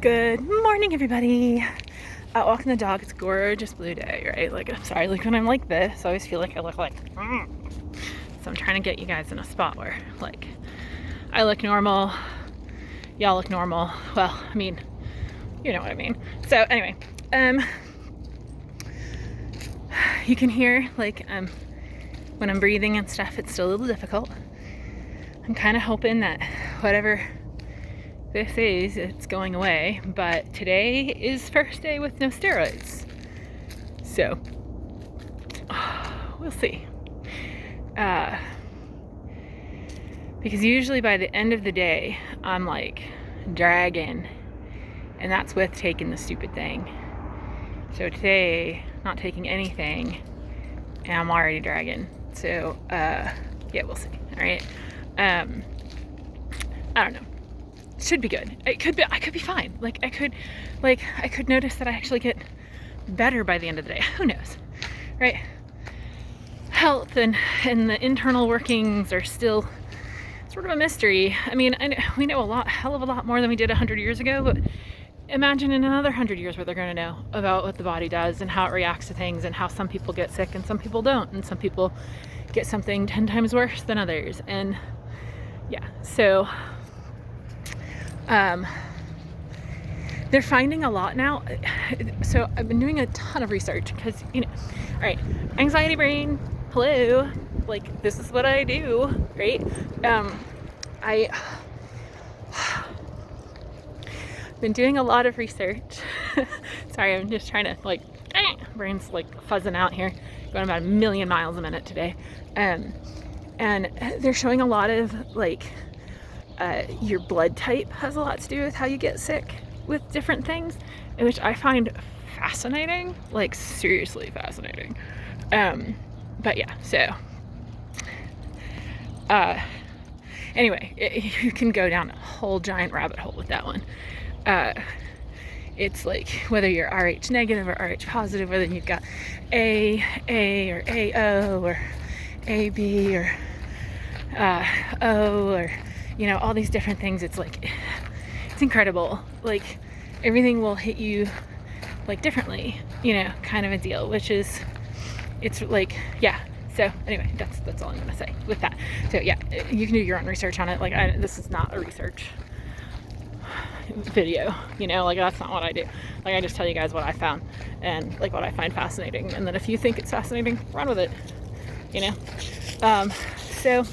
Good morning, everybody. Out walking the dog. It's a gorgeous blue day, right? Like, I'm sorry, like when I'm like this, I always feel like I look like, So I'm trying to get you guys in a spot where, like, I look normal, y'all look normal. Well, I mean, you know what I mean. So anyway, you can hear, like, when I'm breathing and stuff, it's still a little difficult. I'm kind of hoping that whatever this is, it's going away, but today is first day with no steroids, so we'll see. Because usually by the end of the day I'm like dragging, and that's with taking the stupid thing. So today, not taking anything, and I'm already dragging. So yeah, we'll see. All right. I don't know. Should be good. I could be fine. Like I could notice that I actually get better by the end of the day. Who knows, right? Health and the internal workings are still sort of a mystery. I mean, we know hell of a lot more than we did 100 years ago, but imagine in another 100 years what they're going to know about what the body does and how it reacts to things, and how some people get sick and some people don't, and some people get something 10 times worse than others. And yeah, so they're finding a lot now. So I've been doing a ton of research because, all right, anxiety brain, hello, like this is what I do, right? I've been doing a lot of research. Sorry, I'm just trying to brain's like fuzzing out here, going about 1 million miles a minute today. And they're showing a lot of your blood type has a lot to do with how you get sick with different things, which I find fascinating, like seriously fascinating. But yeah, so anyway, you can go down a whole giant rabbit hole with that one. It's like whether you're Rh negative or Rh positive, whether you've got A or AO or AB or O, or all these different things. It's like, it's incredible. Like everything will hit you like differently, kind of a deal, which is, it's like, yeah. So anyway, that's all I'm gonna say with that. So yeah, you can do your own research on it. Like this is not a research video, that's not what I do. Like I just tell you guys what I found and like what I find fascinating, and then if you think it's fascinating, run with it. So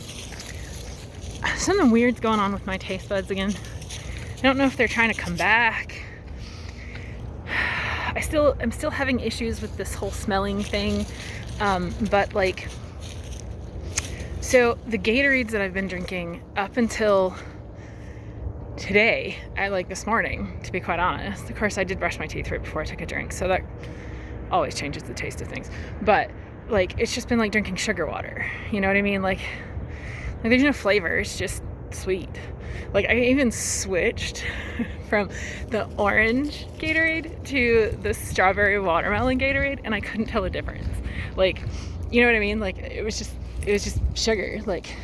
something weird's going on with my taste buds again. I don't know if they're trying to come back. I'm still having issues with this whole smelling thing. But like, so the Gatorades that I've been drinking up until today, this morning, to be quite honest. Of course, I did brush my teeth right before I took a drink, so that always changes the taste of things. But like, it's just been like drinking sugar water. You know what I mean? Like there's no flavor. It's just sweet. Like I even switched from the orange Gatorade to the strawberry watermelon Gatorade, and I couldn't tell the difference. Like, you know what I mean? Like it was just sugar, like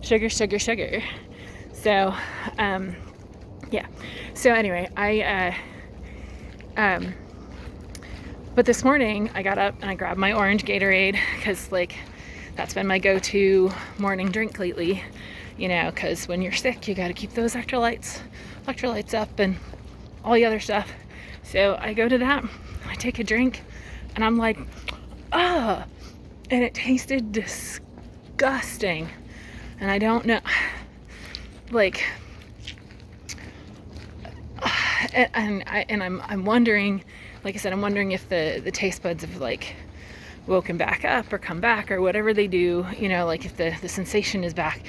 sugar. So, yeah. So anyway, but this morning I got up and I grabbed my orange Gatorade, because like that's been my go-to morning drink lately, because when you're sick you got to keep those electrolytes up and all the other stuff. So I go to that, I take a drink, and I'm like, and it tasted disgusting. And I don't know, like, and I'm wondering, like I said, I'm wondering if the taste buds have like woken back up or come back or whatever they do, like if the sensation is back,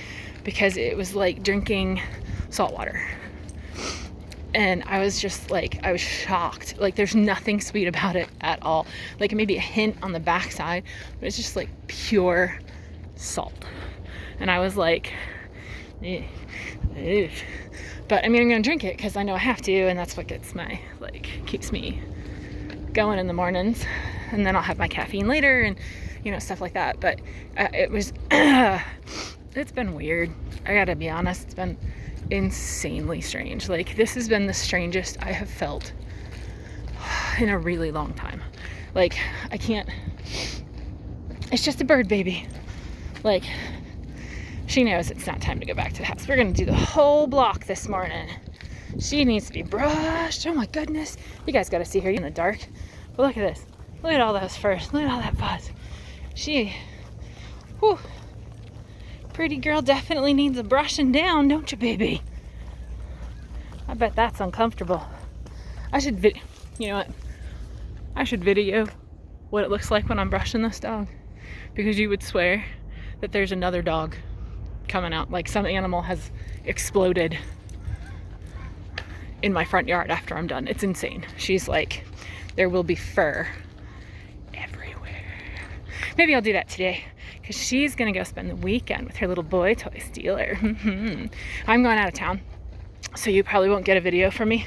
because it was like drinking salt water. And I was just like, I was shocked. Like there's nothing sweet about it at all. Like maybe a hint on the backside, but it's just like pure salt. And I was like, But I mean, I'm gonna drink it because I know I have to, and that's what gets keeps me going in the mornings. And then I'll have my caffeine later, and stuff like that. But it was it's been weird, I gotta be honest. insanely strange. Like, this has been the strangest I have felt in a really long time. Like, I can't, it's just a bird baby. Like, she knows it's not time to go back to the house. We're gonna do the whole block this morning. She needs to be brushed. Oh my goodness. You guys gotta see her in the dark. But look at this. Look at all those furs. Look at all that fuzz. She, whew. Pretty girl definitely needs a brushing down, don't you, baby? I bet that's uncomfortable. I should you know what? I should video what it looks like when I'm brushing this dog, because you would swear that there's another dog coming out, like some animal has exploded in my front yard after I'm done. It's insane. She's like, there will be fur everywhere. Maybe I'll do that today, because she's gonna go spend the weekend with her little boy toy stealer. I'm going out of town, so you probably won't get a video from me,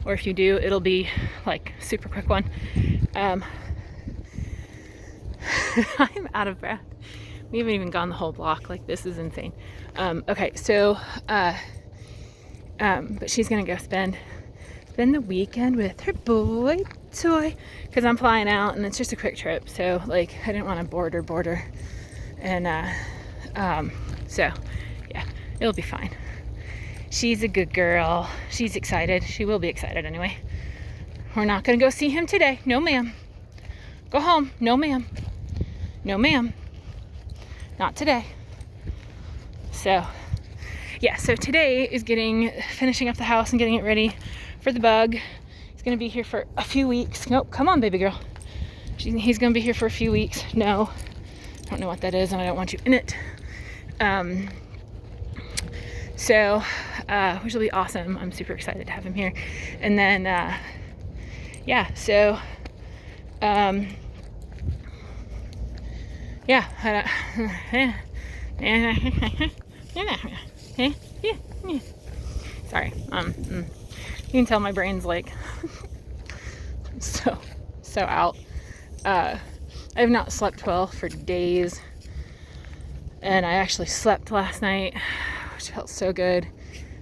or if you do, it'll be like super quick one. I'm out of breath. We haven't even gone the whole block. Like, this is insane. Okay, so but she's gonna go spend the weekend with her boy toy, because I'm flying out and it's just a quick trip, so like I didn't want to board her, and so yeah, it'll be fine. She's a good girl. She's excited. She will be excited anyway. We're not gonna go see him today. No ma'am. Go home. No ma'am. No ma'am. Not today. So yeah, so today is finishing up the house and getting it ready for the bug. He's gonna be here for a few weeks. Nope, come on, baby girl. He's gonna be here for a few weeks. No, I don't know what that is, and I don't want you in it. So, which will be awesome. I'm super excited to have him here. And then, yeah, so, yeah, sorry, you can tell my brain's like so out. I have not slept well for days, and I actually slept last night, which felt so good.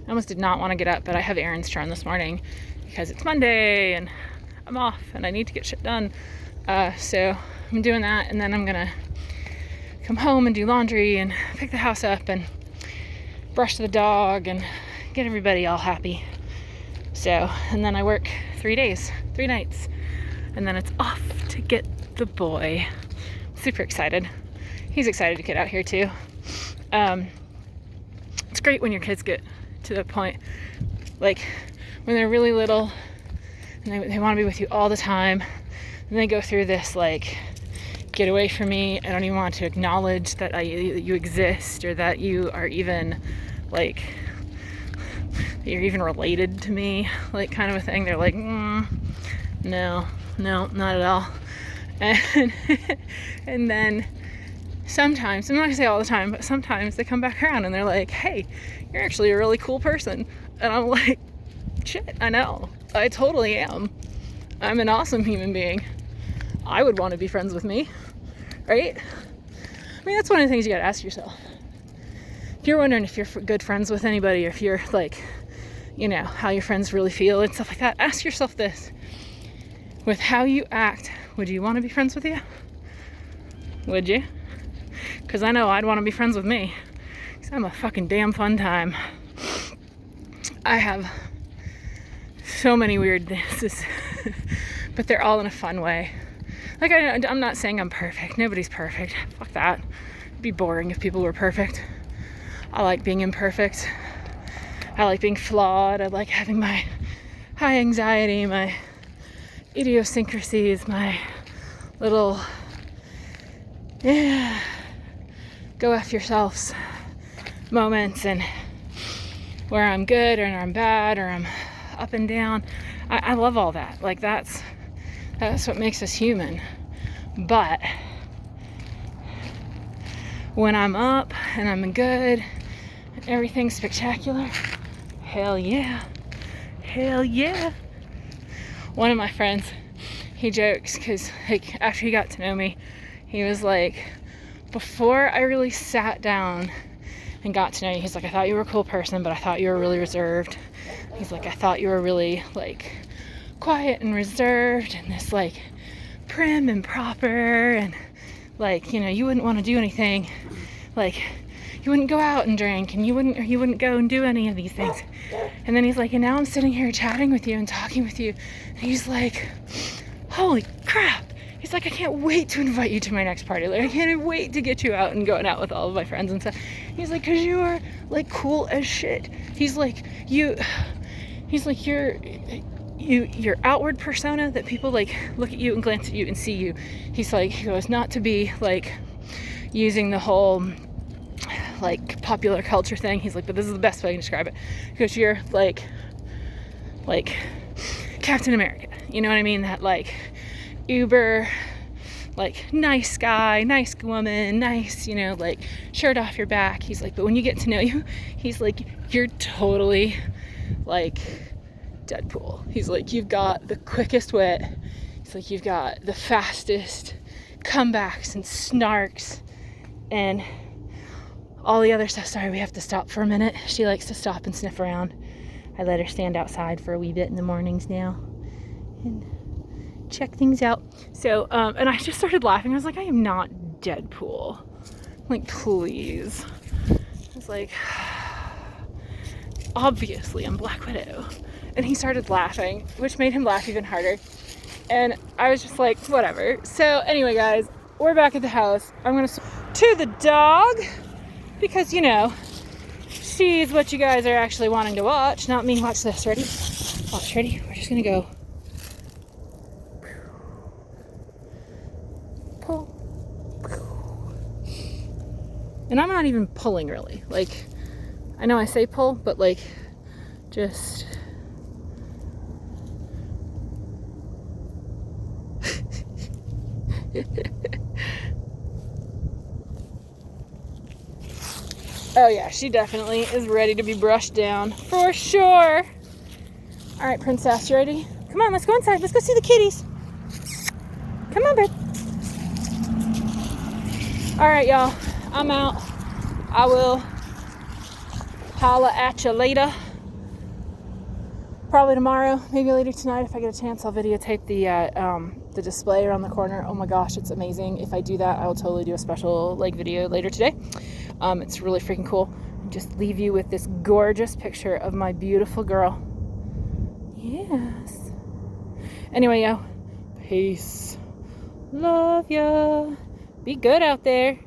I almost did not want to get up, but I have errands to run this morning because it's Monday and I'm off and I need to get shit done. So I'm doing that, and then I'm gonna come home and do laundry and pick the house up and brush the dog and get everybody all happy. So, and then I work 3 nights, and then it's off to get the boy. Super excited. He's excited to get out here too. It's great when your kids get to the point, like when they're really little and they want to be with you all the time, and they go through this like, get away from me, I don't even want to acknowledge that you exist, or that you are even like, that you're even related to me, like kind of a thing. They're like, no, not at all. And then sometimes, I'm not gonna say all the time, but sometimes they come back around and they're like, hey, you're actually a really cool person. And I'm like, shit, I know, I totally am. I'm an awesome human being. I would want to be friends with me, right? I mean, that's one of the things you gotta ask yourself. If you're wondering if you're good friends with anybody, or if you're like, you know, how your friends really feel and stuff like that, ask yourself this. With how you act, would you want to be friends with you? Would you? Because I know I'd want to be friends with me. Because I'm a fucking damn fun time. I have so many weirdnesses, but they're all in a fun way. Like, I'm not saying I'm perfect. Nobody's perfect. Fuck that. It'd be boring if people were perfect. I like being imperfect. I like being flawed. I like having my high anxiety, my idiosyncrasies, my little, go F yourselves moments, and where I'm good or I'm bad or I'm up and down. I love all that. Like, that's what makes us human. But when I'm up and I'm good, everything's spectacular, hell yeah. One of my friends, he jokes, because like after he got to know me, he was like, before I really sat down and got to know you. He's like, I thought you were a cool person, but I thought you were really reserved. He's like, I thought you were really like quiet and reserved and this like prim and proper, and like, you know, you wouldn't want to do anything, like you wouldn't go out and drink, and you wouldn't go and do any of these things. And then he's like, and now I'm sitting here chatting with you and talking with you, and he's like, holy crap. He's like, I can't wait to invite you to my next party. Like, I can't wait to get you out and going out with all of my friends and stuff. He's like, because you are like cool as shit. He's like, your outward persona that people like look at you and glance at you and see you. He's like, he goes, not to be like using the whole like popular culture thing. He's like, but this is the best way I can describe it. Because you're like Captain America. You know what I mean? That like uber like nice guy, nice woman, nice, you know, like shirt off your back. He's like, but when you get to know you, he's like, you're totally like Deadpool. He's like, you've got the quickest wit. He's like, you've got the fastest comebacks and snarks and all the other stuff. Sorry, we have to stop for a minute. She likes to stop and sniff around. I let her stand outside for a wee bit in the mornings now and check things out. So, and I just started laughing. I was like, I am not Deadpool. Like, please. I was like, obviously I'm Black Widow. And he started laughing, which made him laugh even harder. And I was just like, whatever. So anyway, guys, we're back at the house. I'm gonna to the dog because, you know, she's what you guys are actually wanting to watch, not me. Watch this. Ready? Watch. Ready? We're just gonna go. Pull. And I'm not even pulling really. Like, I know I say pull, but like, just. Oh yeah, she definitely is ready to be brushed down for sure. All right, princess, you ready? Come on, let's go inside. Let's go see the kitties. Come on, babe. All right, y'all, I'm out. I will holla at you later. Probably tomorrow, maybe later tonight if I get a chance. I'll videotape the display around the corner. Oh my gosh, it's amazing. If I do that, I will totally do a special like video later today. It's really freaking cool. Just leave you with this gorgeous picture of my beautiful girl. Yes. Anyway, yo, peace. Love ya. Be good out there.